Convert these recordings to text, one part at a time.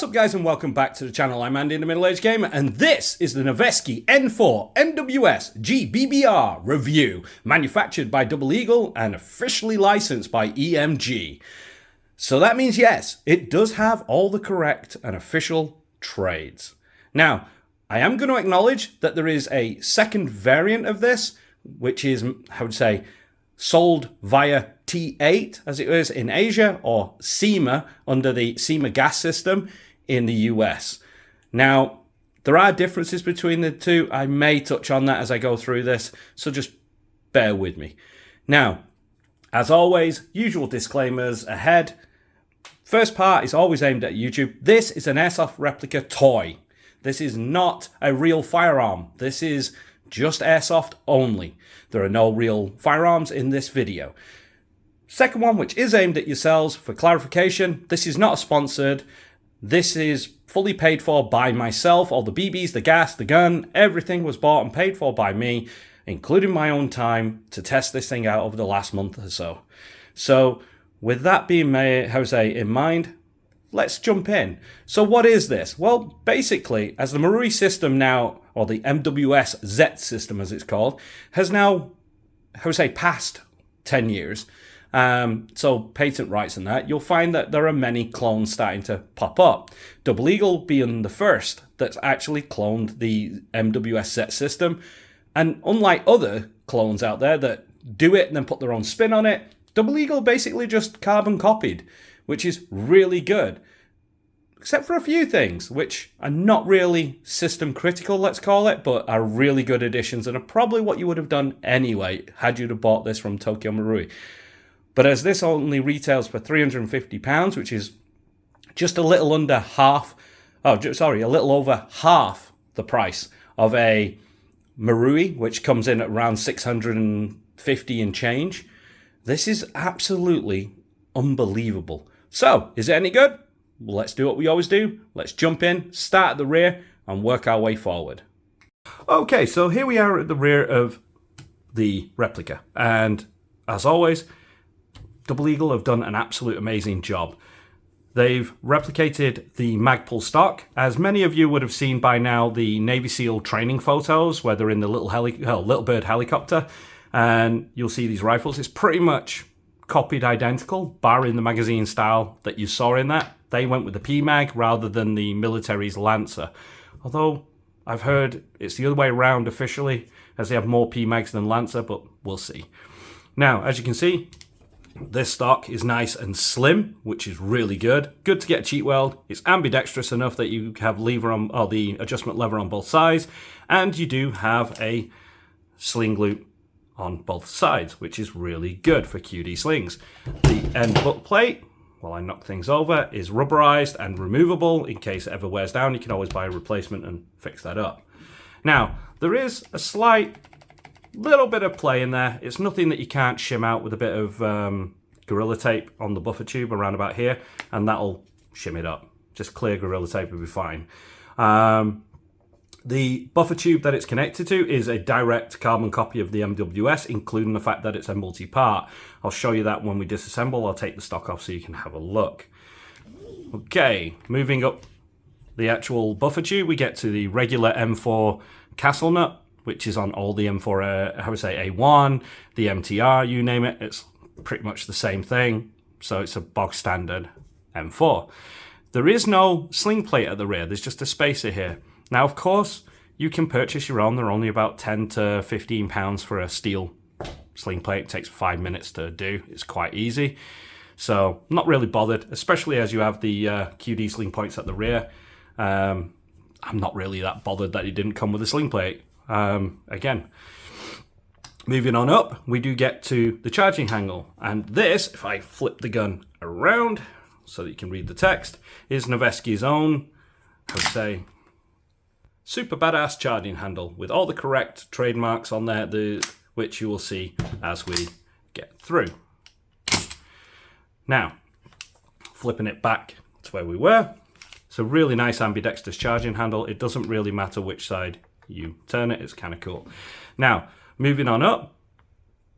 What's up guys and welcome back to the channel. I'm Andy the Middle-Aged Gamer and this is the Noveske N4 MWS GBBR review, manufactured by Double Eagle and officially licensed by EMG. So that means yes, it does have all the correct and official trades. Now, I am going to acknowledge that there is a second variant of this, which is, I would say, sold via T8 as it is in Asia, or SEMA under the SEMA gas system in the US. Now, there are differences between the two. I may touch on that as I go through this, so just bear with me. Now, as always, usual disclaimers ahead. First part is always aimed at YouTube. This is an Airsoft Replica toy. This is not a real firearm. This is just Airsoft only. There are no real firearms in this video. Second one, which is aimed at yourselves, for clarification, this is not sponsored. This is fully paid for by myself. All the BBs, the gas, the gun, everything was bought and paid for by me, including my own time to test this thing out over the last month or so. So with that being in mind, let's jump in. So what is this? Well, basically, as the Marui system now, or the MWS ZET system as it's called, has now, passed 10 years, so patent rights and that, you'll find that there are many clones starting to pop up. Double Eagle being the first that's actually cloned the MWS ZET system. And unlike other clones out there that do it and then put their own spin on it, Double Eagle basically just carbon copied, which is really good. Except for a few things, which are not really system critical, let's call it, but are really good additions and are probably what you would have done anyway had you have bought this from Tokyo Marui. But as this only retails for £350, which is just a little under half, a little over half the price of a Marui, which comes in at around 650 and change, this is absolutely unbelievable. So, is it any good? Well, let's do what we always do. Let's jump in, start at the rear, and work our way forward. Okay, so here we are at the rear of the replica. And as always, Double Eagle have done an absolute amazing job. They've replicated the Magpul stock. As many of you would have seen by now, the Navy SEAL training photos, where they're in the little bird helicopter, and you'll see these rifles. It's pretty much copied identical, barring the magazine style that you saw in that. They went with the PMag rather than the military's Lancer. Although I've heard it's the other way around officially, as they have more PMags than Lancer, but we'll see. Now, as you can see, this stock is nice and slim, which is really good. Good to get a cheat weld. It's ambidextrous enough that you have the adjustment lever on both sides, and you do have a sling loop on both sides, which is really good for QD slings. The end butt plate, while I knock things over, is rubberized and removable. In case it ever wears down, you can always buy a replacement and fix that up. Now, there is a slight little bit of play in there. It's nothing that you can't shim out with a bit of Gorilla Tape on the buffer tube around about here, and that'll shim it up. Just clear Gorilla Tape will be fine. The buffer tube that it's connected to is a direct carbon copy of the MWS, including the fact that it's a multi-part. I'll show you that when we disassemble. I'll take the stock off so you can have a look. Okay, moving up the actual buffer tube, we get to the regular M4 castle nut, which is on all the M4, A1, the MTR, you name it. It's pretty much the same thing. So it's a bog standard M4. There is no sling plate at the rear. There's just a spacer here. Now, of course, you can purchase your own. They're only about 10 to 15 pounds for a steel sling plate. It takes 5 minutes to do. It's quite easy. So, not really bothered, especially as you have the QD sling points at the rear. I'm not really that bothered that it didn't come with a sling plate. Again, moving on up, we do get to the charging handle. And this, if I flip the gun around so that you can read the text, is Noveske's own, I would say, super badass charging handle with all the correct trademarks on there, which you will see as we get through. Now, flipping it back to where we were. It's a really nice ambidextrous charging handle. It doesn't really matter which side you turn it. It's kind of cool. Now, moving on up.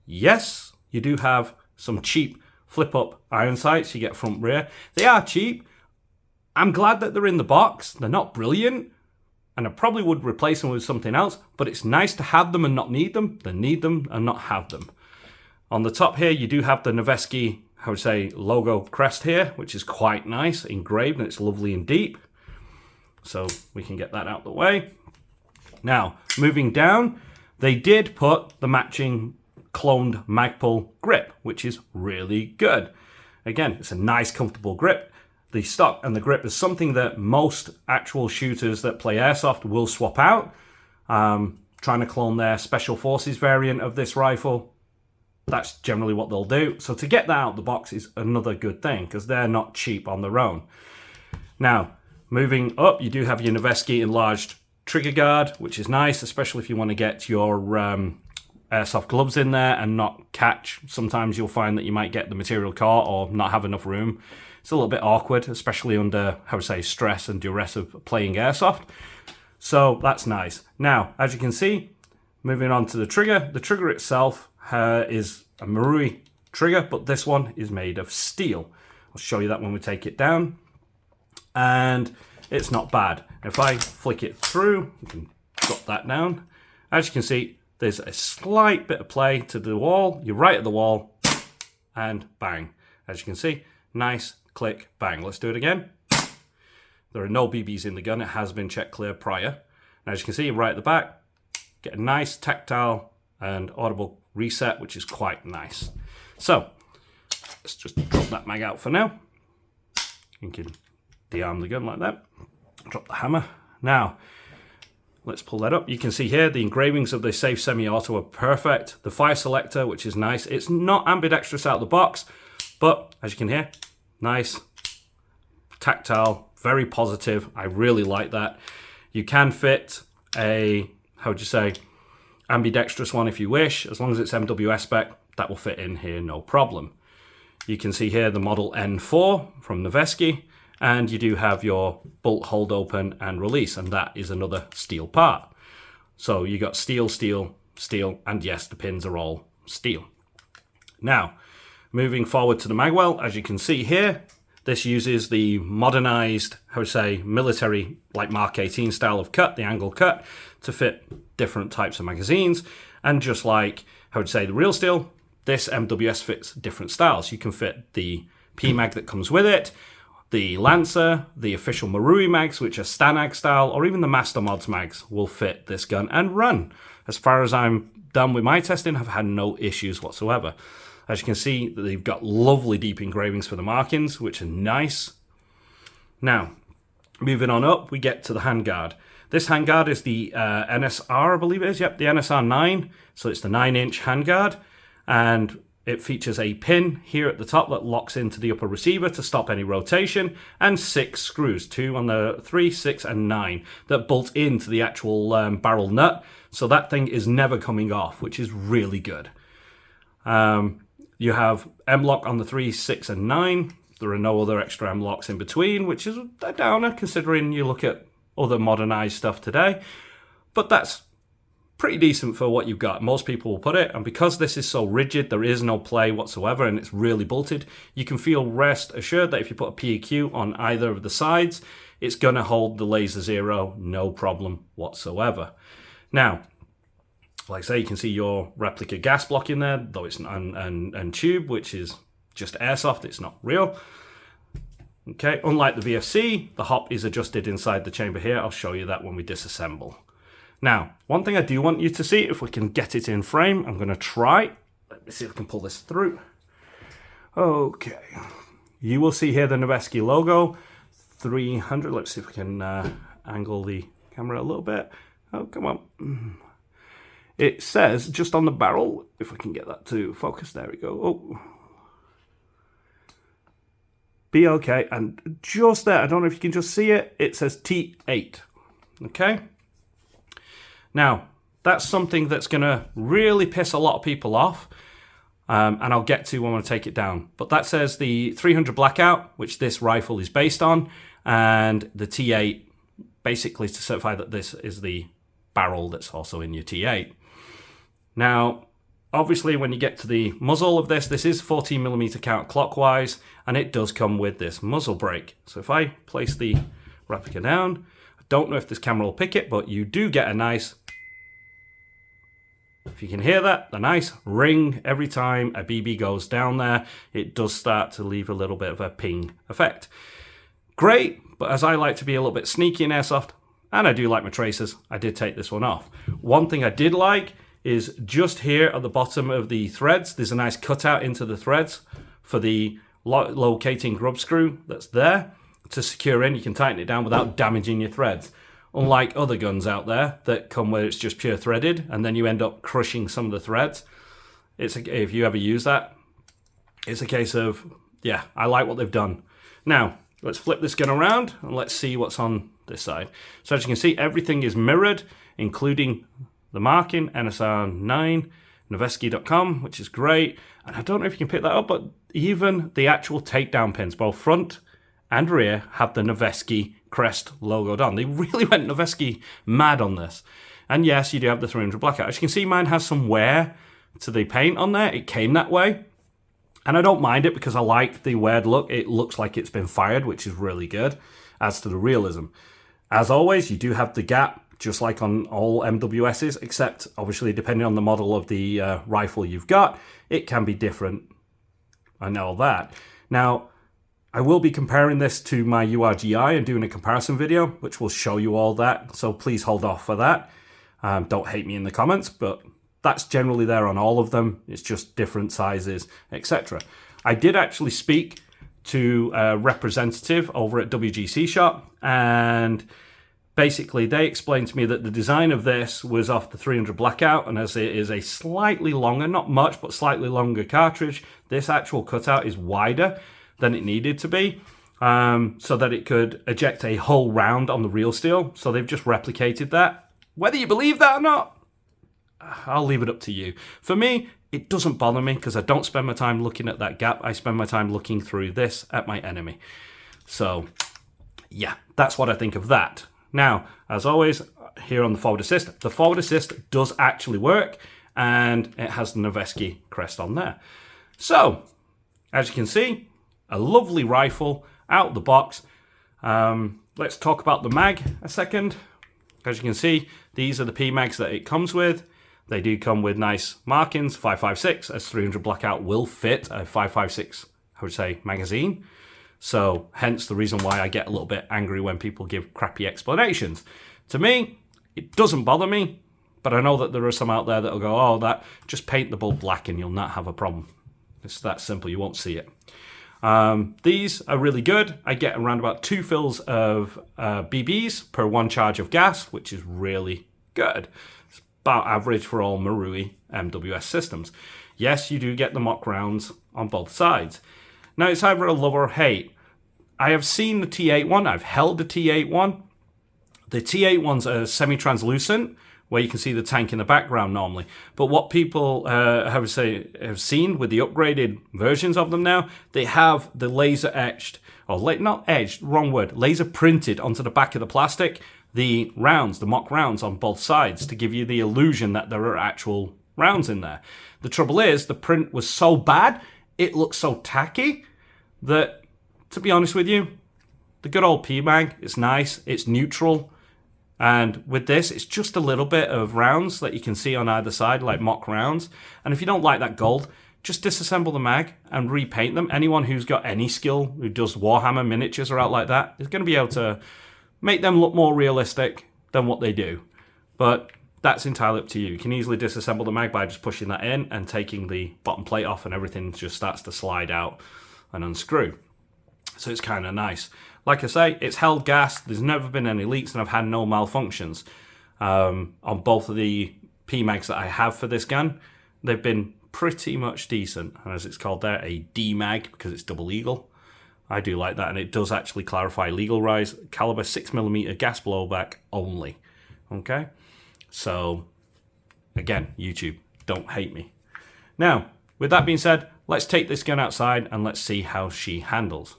Yes, you do have some cheap flip-up iron sights. You get front rear. They are cheap. I'm glad that they're in the box. They're not brilliant, and I probably would replace them with something else, but it's nice to have them and not need them, than need them and not have them. On the top here, you do have the Noveske, I would say, logo crest here, which is quite nice, engraved, and it's lovely and deep. So we can get that out the way. Now, moving down, they did put the matching cloned Magpul grip, which is really good. Again, it's a nice, comfortable grip. The stock and the grip is something that most actual shooters that play Airsoft will swap out. Trying to clone their Special Forces variant of this rifle, that's generally what they'll do. So to get that out of the box is another good thing, because they're not cheap on their own. Now, moving up, you do have your Noveske enlarged trigger guard, which is nice, especially if you want to get your airsoft gloves in there and not catch. Sometimes you'll find that you might get the material caught or not have enough room. It's a little bit awkward, especially under, how to say, stress and duress of playing airsoft. So that's nice. Now, as you can see, moving on to the trigger itself is a marui trigger, but this one is made of steel. I'll show you that when we take it down. And it's not bad. If I flick it through, you can drop that down. As you can see, there's a slight bit of play to the wall. You're right at the wall, and bang. As you can see, nice, click, bang. Let's do it again. There are no BBs in the gun. It has been checked clear prior. And as you can see, right at the back, get a nice tactile and audible reset, which is quite nice. So, let's just drop that mag out for now. You can de-arm the gun like that. Drop the hammer. Now, let's pull that up. You can see here the engravings of the safe semi-auto are perfect. The fire selector, which is nice. It's not ambidextrous out of the box, but as you can hear, nice, tactile, very positive. I really like that. You can fit a, how would you say, ambidextrous one if you wish. As long as it's MWS spec, that will fit in here, no problem. You can see here the model N4 from Noveske. And you do have your bolt hold open and release, and that is another steel part. So you got steel, steel, steel, and yes, the pins are all steel. Now, moving forward to the magwell, as you can see here, this uses the modernized, how to say, military, like Mark 18 style of cut, the angle cut, to fit different types of magazines. And just like, how to say, the real steel, this MWS fits different styles. You can fit the P-mag that comes with it, the Lancer, the official Marui mags, which are Stanag style, or even the Master Mods mags will fit this gun and run. As far as I'm done with my testing, I've had no issues whatsoever. As you can see, they've got lovely deep engravings for the markings, which are nice. Now, moving on up, we get to the handguard. This handguard is the NSR, I believe it is. Yep, the NSR 9. So it's the 9-inch handguard, and it features a pin here at the top that locks into the upper receiver to stop any rotation, and 6 screws, 2 on the 3, 6, and 9, that bolt into the actual barrel nut. So that thing is never coming off, which is really good. You have M-lock on the 3, 6, and 9. There are no other extra M-locks in between, which is a downer considering you look at other modernized stuff today. But that's pretty decent for what you've got. Most people will put it, and because this is so rigid, there is no play whatsoever, and it's really bolted, you can feel rest assured that if you put a PEQ on either of the sides, it's going to hold the laser zero, no problem whatsoever. Now, like I say, you can see your replica gas block in there, though it's and tube, which is just airsoft, it's not real. Okay, unlike the VFC, the hop is adjusted inside the chamber here. I'll show you that when we disassemble. Now, one thing I do want you to see, if we can get it in frame, I'm going to try. Let me see if I can pull this through. Okay. You will see here the Noveske logo, 300. Let's see if we can angle the camera a little bit. Oh, come on. It says, just on the barrel, if we can get that to focus, there we go. Oh. BLK, and just there, I don't know if you can just see it, it says T8. Okay? Now, that's something that's going to really piss a lot of people off, and I'll get to when I take it down. But that says the 300 Blackout, which this rifle is based on, and the T8, basically to certify that this is the barrel that's also in your T8. Now, Obviously, when you get to the muzzle of this, this is 14mm counterclockwise, and it does come with this muzzle brake. So if I place the replica down, I don't know if this camera will pick it, but you do get a nice, if you can hear that, the nice ring every time a BB goes down there. It does start to leave a little bit of a ping effect. Great, but as I like to be a little bit sneaky in Airsoft, and I do like my tracers, I did take this one off. One thing I did like is just here at the bottom of the threads, there's a nice cutout into the threads for the locating grub screw that's there to secure in. You can tighten it down without damaging your threads. Unlike other guns out there that come where it's just pure threaded and then you end up crushing some of the threads. If you ever use that, it's a case of, yeah, I like what they've done. Now, let's flip this gun around and let's see what's on this side. So as you can see, everything is mirrored, including the marking, NSR9, Noveske.com, which is great. And I don't know if you can pick that up, but even the actual takedown pins, both front and rear, have the Noveske crest logoed on. They really went Noveske mad on this. And yes, you do have the 300 blackout. As you can see, mine has some wear to the paint on there. It came that way. And I don't mind it because I like the weird look. It looks like it's been fired, which is really good. As to the realism, as always, you do have the gap, just like on all MWSs, except obviously depending on the model of the rifle you've got, it can be different. I know that. Now, I will be comparing this to my URGI and doing a comparison video, which will show you all that. So please hold off for that. Don't hate me in the comments, but that's generally there on all of them. It's just different sizes, etc. I did actually speak to a representative over at WGC Shop, and basically they explained to me that the design of this was off the 300 blackout, and as it is a slightly longer, not much, but slightly longer cartridge, this actual cutout is wider than it needed to be, so that it could eject a whole round on the real steel. So they've just replicated that. Whether you believe that or not, I'll leave it up to you. For me, it doesn't bother me because I don't spend my time looking at that gap. I spend my time looking through this at my enemy. So, yeah, that's what I think of that. Now, as always, here on the forward assist, the forward assist does actually work, and it has the Noveske crest on there. So, as you can see, a lovely rifle out of the box. Let's talk about the mag a second. As you can see, these are the P-mags that it comes with. They do come with nice markings, 5.56, as 300 blackout will fit a 5.56, I would say, magazine. So, hence the reason why I get a little bit angry when people give crappy explanations. To me, it doesn't bother me, but I know that there are some out there that will go, oh, that, just paint the bulb black and you'll not have a problem. It's that simple, you won't see it. These are really good. I get around about 2 fills of BBs per 1 charge of gas, which is really good. It's about average for all Marui MWS systems. Yes, you do get the mock rounds on both sides. Now, it's either a love or hate. I have seen the T8 one. I've held the T8 one. The T8 ones are semi-translucent, where you can see the tank in the background normally. But what people have seen with the upgraded versions of them now, they have the laser etched, or not etched, wrong word, laser printed onto the back of the plastic, the rounds, the mock rounds on both sides to give you the illusion that there are actual rounds in there. The trouble is, the print was so bad, it looks so tacky, that, to be honest with you, the good old P-Mag, it's nice, it's neutral, and with this, it's just a little bit of rounds that you can see on either side, like mock rounds. And if you don't like that gold, just disassemble the mag and repaint them. Anyone who's got any skill, who does Warhammer miniatures or out like that, is going to be able to make them look more realistic than what they do. But that's entirely up to you. You can easily disassemble the mag by just pushing that in and taking the bottom plate off, and everything just starts to slide out and unscrew. So it's kind of nice. Like I say, it's held gas. There's never been any leaks, and I've had no malfunctions on both of the P-mags that I have for this gun. They've been pretty much decent, and as it's called there, a D-mag because it's double eagle. I do like that, and it does actually clarify legal rise, caliber 6mm gas blowback only. Okay, so again, YouTube, don't hate me. Now, with that being said, let's take this gun outside and let's see how she handles.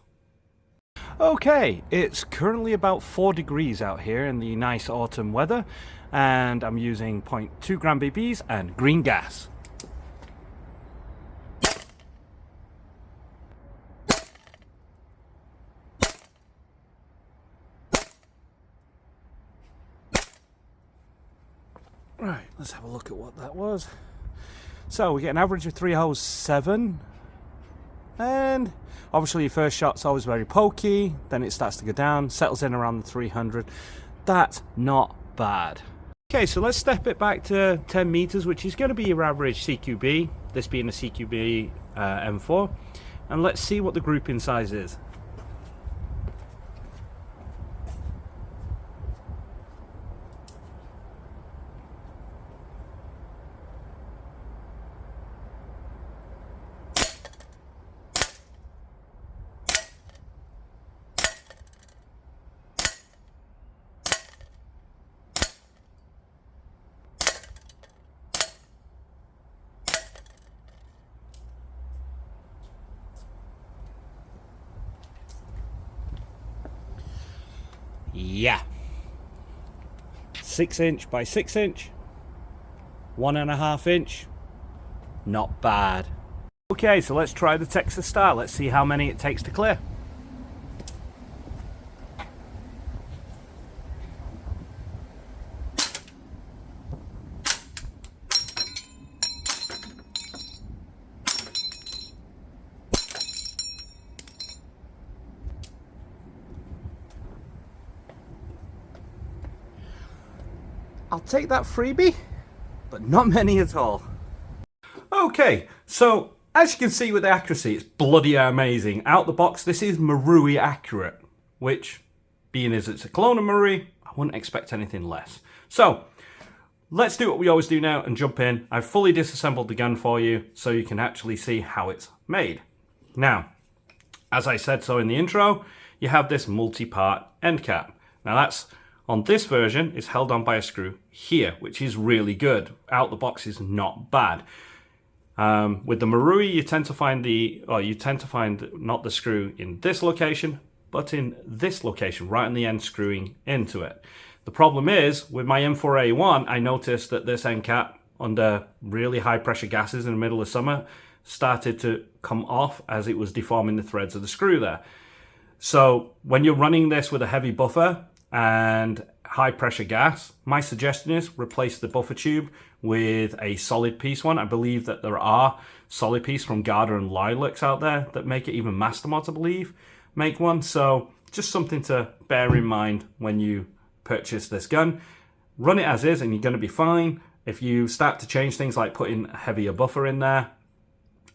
Okay, it's currently about 4 degrees out here in the nice autumn weather, and I'm using 0.2 gram BBs and green gas. Right, let's have a look at what that was. So we get an average of 307, and obviously your first shot's always very pokey, then it starts to go down, settles in around the 300. That's not bad. Okay, so let's step it back to 10 meters, which is going to be your average CQB, this being a CQB M4, and let's see what the grouping size is. Yeah, 6 inch by 6 inch, 1.5 inch, not bad. Okay, so let's try the Texas style. Let's see how many it takes to clear. I'll take that freebie, but not many at all. Okay, so as you can see with the accuracy, it's bloody amazing. Out the box, this is Marui accurate, which, being as it's a clone of Marui, I wouldn't expect anything less. So, let's do what we always do now and jump in. I've fully disassembled the gun for you so you can actually see how it's made. Now, as I said so in the intro, you have this multi-part end cap. Now that's, on this version, is held on by a screw here, which is really good. Out the box is not bad. With the Marui, you tend to find not the screw in this location, but in this location, right on the end, screwing into it. The problem is, with my M4A1, I noticed that this end cap, under really high pressure gases in the middle of summer, started to come off as it was deforming the threads of the screw there. So when you're running this with a heavy buffer and high pressure gas, my suggestion is replace the buffer tube with a solid piece one. I believe that there are solid piece from Garda and Lilacs out there that make it. Even Mastermods, I believe, make one. So just something to bear in mind when you purchase this gun. Run it as is and you're going to be fine. If you start to change things like putting a heavier buffer in there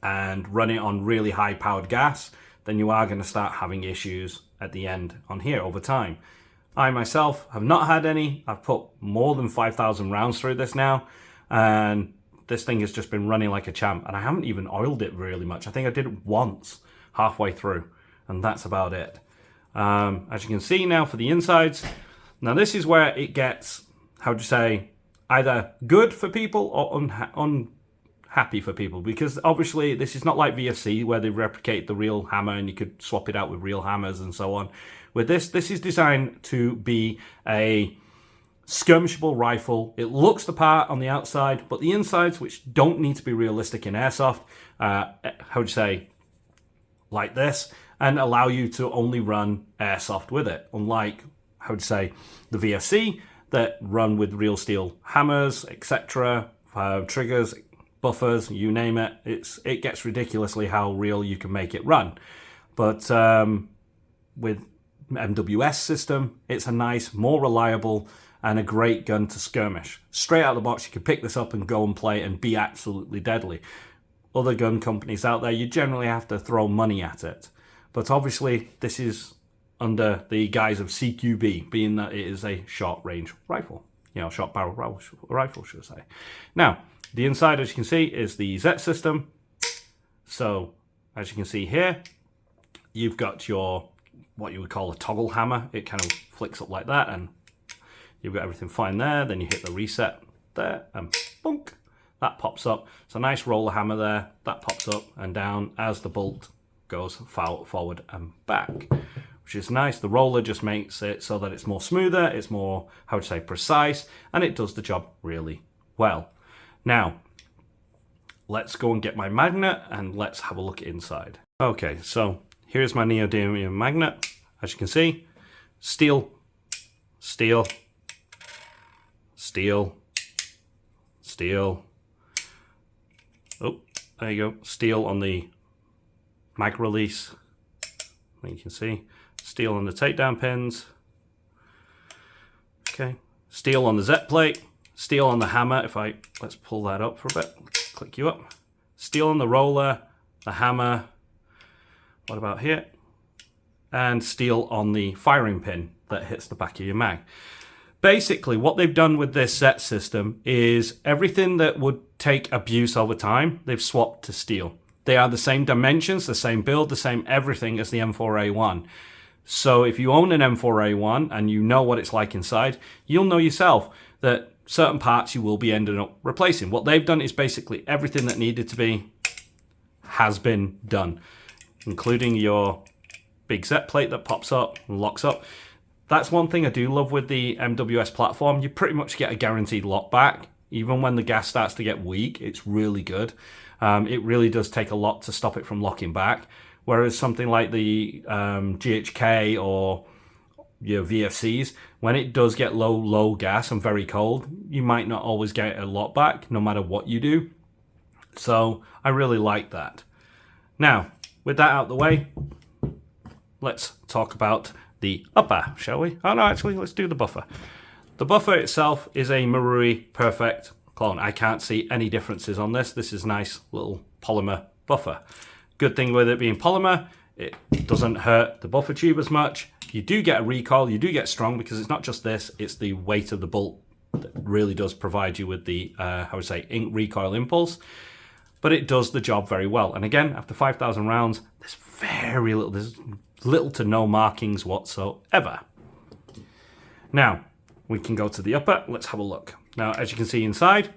and run it on really high powered gas, then you are going to start having issues at the end on here over time. I myself have not had any. I've put more than 5,000 rounds through this now, and this thing has just been running like a champ, and I haven't even oiled it really much. I think I did it once halfway through, and that's about it. As you can see now for the insides, now this is where it gets, how would you say, either good for people or unhappy for people, because obviously this is not like VFC where they replicate the real hammer and you could swap it out with real hammers and so on. With this is designed to be a skirmishable rifle. It looks the part on the outside, but the insides, which don't need to be realistic in airsoft, how would you say, like this, and allow you to only run airsoft with it, unlike, how would you say, the VFC that run with real steel hammers, etc., triggers, buffers, you name it. It gets ridiculously how real you can make it run. But with MWS system, it's a nice, more reliable, and a great gun to skirmish. Straight out of the box, you can pick this up and go and play and be absolutely deadly. Other gun companies out there, you generally have to throw money at it. But obviously, this is under the guise of CQB, being that it is a short range rifle. You know, short barrel rifle, should I say. Now, the inside, as you can see, is the ZET system. So, as you can see here, you've got your, what you would call a toggle hammer. It kind of flicks up like that, and you've got everything fine there. Then you hit the reset there, and bunk, that pops up. It's a nice roller hammer there. That pops up and down as the bolt goes forward and back, which is nice. The roller just makes it so that it's more smoother, it's more, how would you say, precise, and it does the job really well. Now, let's go and get my magnet and let's have a look inside. Okay, so here's my neodymium magnet. As you can see, steel, steel, steel, steel. Oh, there you go. Steel on the mag release. You can see steel on the takedown pins. Okay, steel on the ZET plate. Steel on the hammer. Let's pull that up for a bit. Click you up. Steel on the roller, the hammer. What about here? And steel on the firing pin that hits the back of your mag. Basically, what they've done with this ZET system is everything that would take abuse over time, they've swapped to steel. They are the same dimensions, the same build, the same everything as the M4A1. So if you own an M4A1 and you know what it's like inside, you'll know yourself that certain parts you will be ending up replacing. What they've done is basically everything that needed to be has been done, including your big ZET plate that pops up and locks up. That's one thing I do love with the MWS platform. You pretty much get a guaranteed lock back. Even when the gas starts to get weak, it's really good. It really does take a lot to stop it from locking back. Whereas something like the GHK or your VFCs, when it does get low gas and very cold, you might not always get a lock back no matter what you do. So I really like that. Now, with that out of the way, let's talk about the upper, shall we? Oh no, actually, let's do the buffer. The buffer itself is a Marui Perfect clone. I can't see any differences on this. This is a nice little polymer buffer. Good thing with it being polymer, it doesn't hurt the buffer tube as much. You do get a recoil, you do get strong because it's not just this, it's the weight of the bolt that really does provide you with the, recoil impulse. But it does the job very well. And again, after 5,000 rounds, there's little to no markings whatsoever. Now, we can go to the upper. Let's have a look. Now, as you can see inside,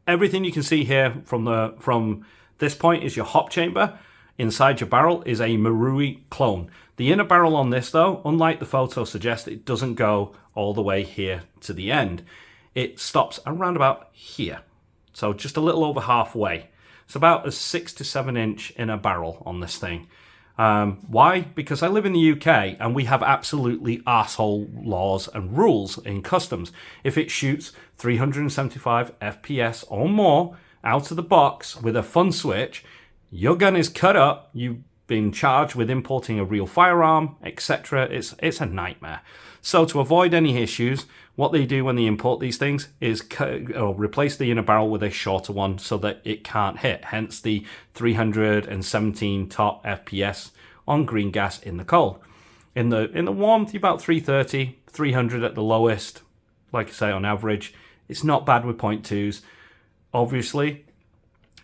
everything you can see here from this point is your hop chamber. Inside your barrel is a Marui clone. The inner barrel on this, though, unlike the photo suggests, it doesn't go all the way here to the end. It stops around about here. So just a little over halfway. It's about a 6 to 7 inch inner barrel on this thing. Why? Because I live in the UK and we have absolutely arsehole laws and rules in customs. If it shoots 375 FPS or more out of the box with a fun switch, your gun is cut up, you've been charged with importing a real firearm, etc. It's a nightmare. So to avoid any issues, what they do when they import these things is replace the inner barrel with a shorter one so that it can't hit. Hence the 317 top FPS on green gas in the cold. In the warmth, you're about 330, 300 at the lowest. Like I say, on average, it's not bad with .2s. Obviously,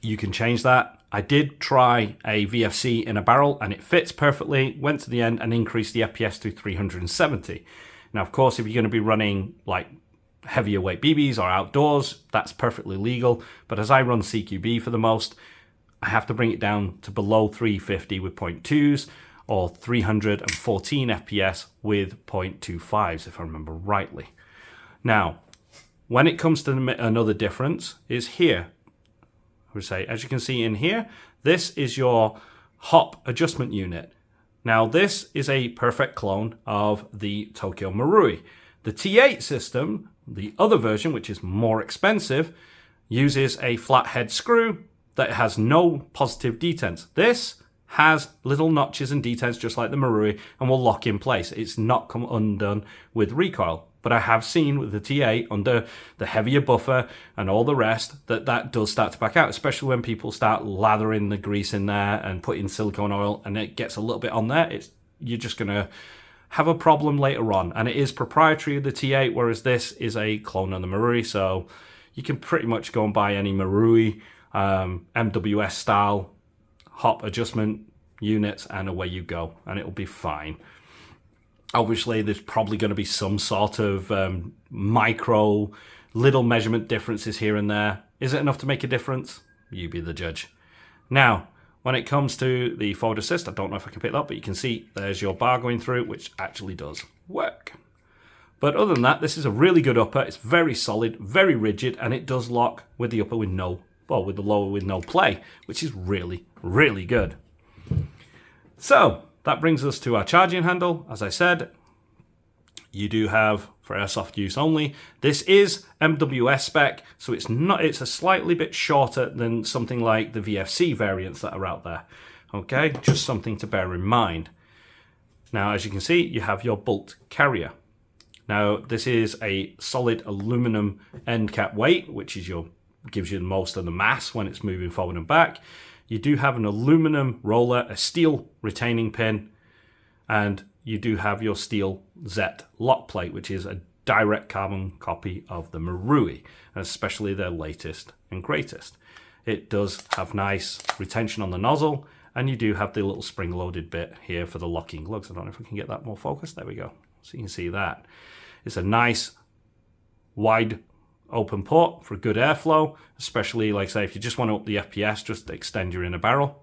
you can change that. I did try a VFC in a barrel and it fits perfectly, went to the end and increased the FPS to 370. Now, of course, if you're going to be running like heavier weight BBs or outdoors, that's perfectly legal. But as I run CQB for the most, I have to bring it down to below 350 with .2s or 314 FPS with .25s, if I remember rightly. Now, when it comes to another difference is here. I would say, as you can see in here, this is your hop adjustment unit. Now, this is a perfect clone of the Tokyo Marui. The T8 system, the other version, which is more expensive, uses a flathead screw that has no positive detents. This has little notches and detents just like the Marui and will lock in place. It's not come undone with recoil. But I have seen with the T8 under the heavier buffer and all the rest that does start to back out, especially when people start lathering the grease in there and putting silicone oil and it gets a little bit on there. You're just going to have a problem later on. And it is proprietary of the T8, whereas this is a clone of the Marui. So you can pretty much go and buy any Marui MWS style hop adjustment units and away you go. And it'll be fine. Obviously, there's probably going to be some sort of micro, little measurement differences here and there. Is it enough to make a difference? You be the judge. Now, when it comes to the forward assist, I don't know if I can pick that up, but you can see there's your bar going through, which actually does work. But other than that, this is a really good upper. It's very solid, very rigid, and it does lock with the upper with with the lower with no play, which is really, really good. So that brings us to our charging handle. As I said, you do have for airsoft use only. This is MWS spec, so it's a slightly bit shorter than something like the VFC variants that are out there. Okay, just something to bear in mind. Now, as you can see, you have your bolt carrier. Now, this is a solid aluminum end cap weight, which is gives you most of the mass when it's moving forward and back. You do have an aluminum roller, a steel retaining pin, and you do have your steel ZET lock plate, which is a direct carbon copy of the Marui, especially their latest and greatest. It does have nice retention on the nozzle, and you do have the little spring-loaded bit here for the locking lugs. I don't know if we can get that more focused. There we go. So you can see that. It's a nice, wide open port for good airflow, especially, like say, if you just want to up the FPS, just extend your inner barrel.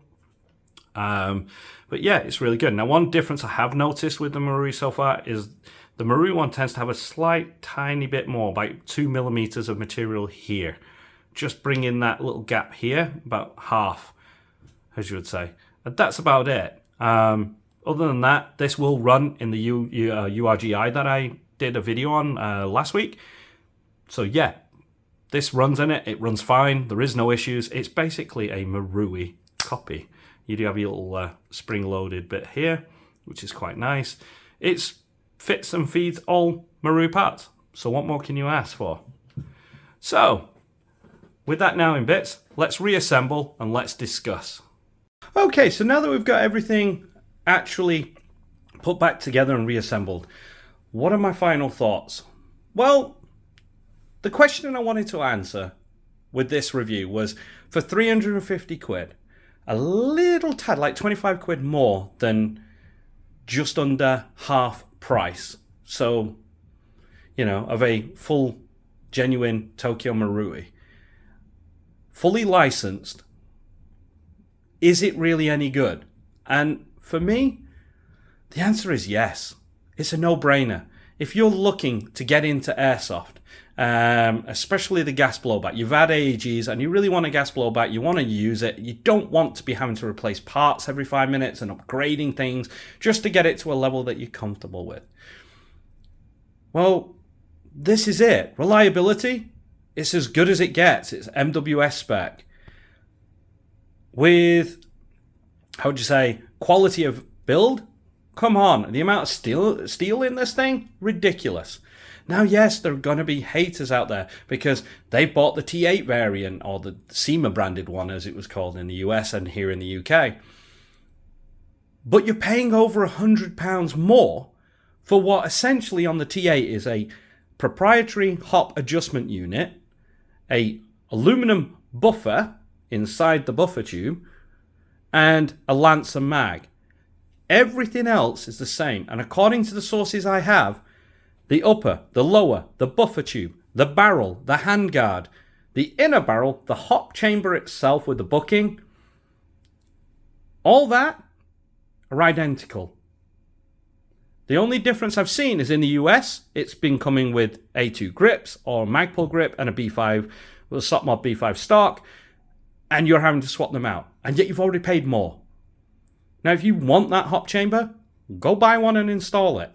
But yeah, it's really good. Now, one difference I have noticed with the Marui so far is the Marui one tends to have a slight tiny bit more, like 2 millimeters of material here. Just bring in that little gap here, about half, as you would say. And that's about it. Other than that, this will run in the URGI that I did a video on last week. So yeah, this runs in it. It runs fine. There is no issues. It's basically a Marui copy. You do have your little spring-loaded bit here, which is quite nice. It fits and feeds all Marui parts. So what more can you ask for? So, with that now in bits, let's reassemble and let's discuss. Okay, so now that we've got everything actually put back together and reassembled, what are my final thoughts? Well, the question I wanted to answer with this review was, for 350 quid, a little tad, like 25 quid more than just under half price. So, you know, of a full, genuine Tokyo Marui, fully licensed, is it really any good? And for me, the answer is yes. It's a no-brainer. If you're looking to get into airsoft, especially the gas blowback, you've had AEGs and you really want a gas blowback, you want to use it, you don't want to be having to replace parts every 5 minutes and upgrading things just to get it to a level that you're comfortable with. Well, this is it. Reliability, it's as good as it gets. It's MWS spec. With, how would you say, quality of build? Come on, the amount of steel in this thing, ridiculous. Now, yes, there are going to be haters out there because they bought the T8 variant, or the SEMA branded one as it was called in the US and here in the UK. But you're paying over £100 more for what essentially on the T8 is a proprietary hop adjustment unit, a aluminum buffer inside the buffer tube, and a Lancer mag. Everything else is the same, and according to the sources I have, the upper, the lower, the buffer tube, the barrel, the handguard, the inner barrel, the hop chamber itself with the bucking, all that are identical. The only difference I've seen is in the US, it's been coming with A2 grips or Magpul grip and a B5, with a SOTMOD B5 stock, and you're having to swap them out, and yet you've already paid more. Now, if you want that hop chamber, go buy one and install it.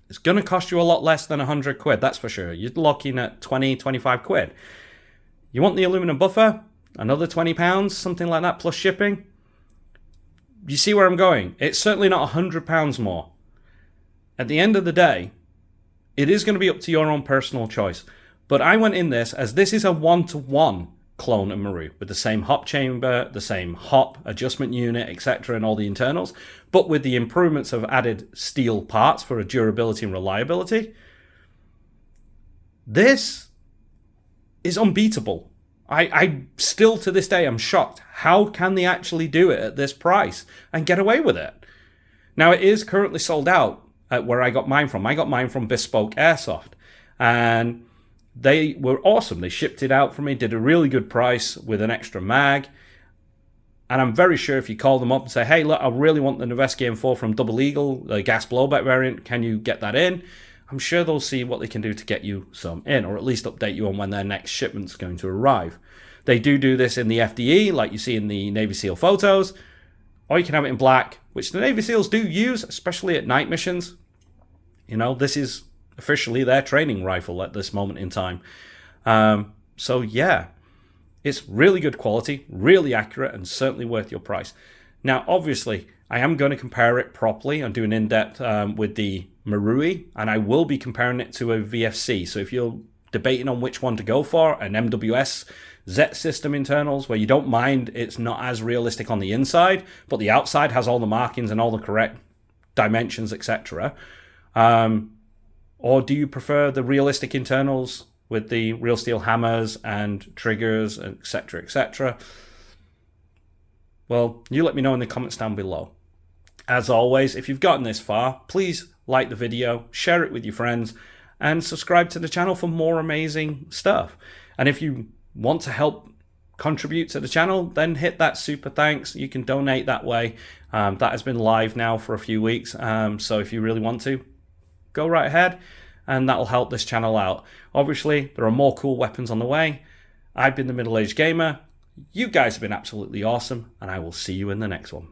It's going to cost you a lot less than 100 quid, that's for sure. You're looking at 20, 25 quid. You want the aluminum buffer? Another £20, something like that, plus shipping. You see where I'm going? It's certainly not £100 more. At the end of the day, it is going to be up to your own personal choice. But I went in this as this is a one-to-one clone of Marui with the same hop chamber, the same hop adjustment unit, etc., and all the internals, but with the improvements of added steel parts for durability and reliability. This is unbeatable. I still to this day am shocked. How can they actually do it at this price and get away with it? Now, it is currently sold out at where I got mine from. I got mine from Bespoke Airsoft, and they were awesome. They shipped it out for me, did a really good price with an extra mag. And I'm very sure if you call them up and say, hey, look, I really want the Noveske M4 from Double Eagle, the gas blowback variant, can you get that in? I'm sure they'll see what they can do to get you some in, or at least update you on when their next shipment's going to arrive. They do this in the FDE, like you see in the Navy SEAL photos, or you can have it in black, which the Navy SEALs do use, especially at night missions. You know, this is officially their training rifle at this moment in time. So yeah, it's really good quality, really accurate, and certainly worth your price. Now, obviously, I am going to compare it properly and do an in-depth with the Marui, and I will be comparing it to a VFC. So if you're debating on which one to go for, an MWS ZET system internals, where you don't mind it's not as realistic on the inside, but the outside has all the markings and all the correct dimensions, etc. Or do you prefer the realistic internals with the real steel hammers and triggers, etc., etc.? Well, you let me know in the comments down below. As always, if you've gotten this far, please like the video, share it with your friends, and subscribe to the channel for more amazing stuff. And if you want to help contribute to the channel, then hit that super thanks. You can donate that way. That has been live now for a few weeks. So if you really want to, go right ahead, and that'll help this channel out. Obviously, there are more cool weapons on the way. I've been the Middle-Aged Gamer. You guys have been absolutely awesome, and I will see you in the next one.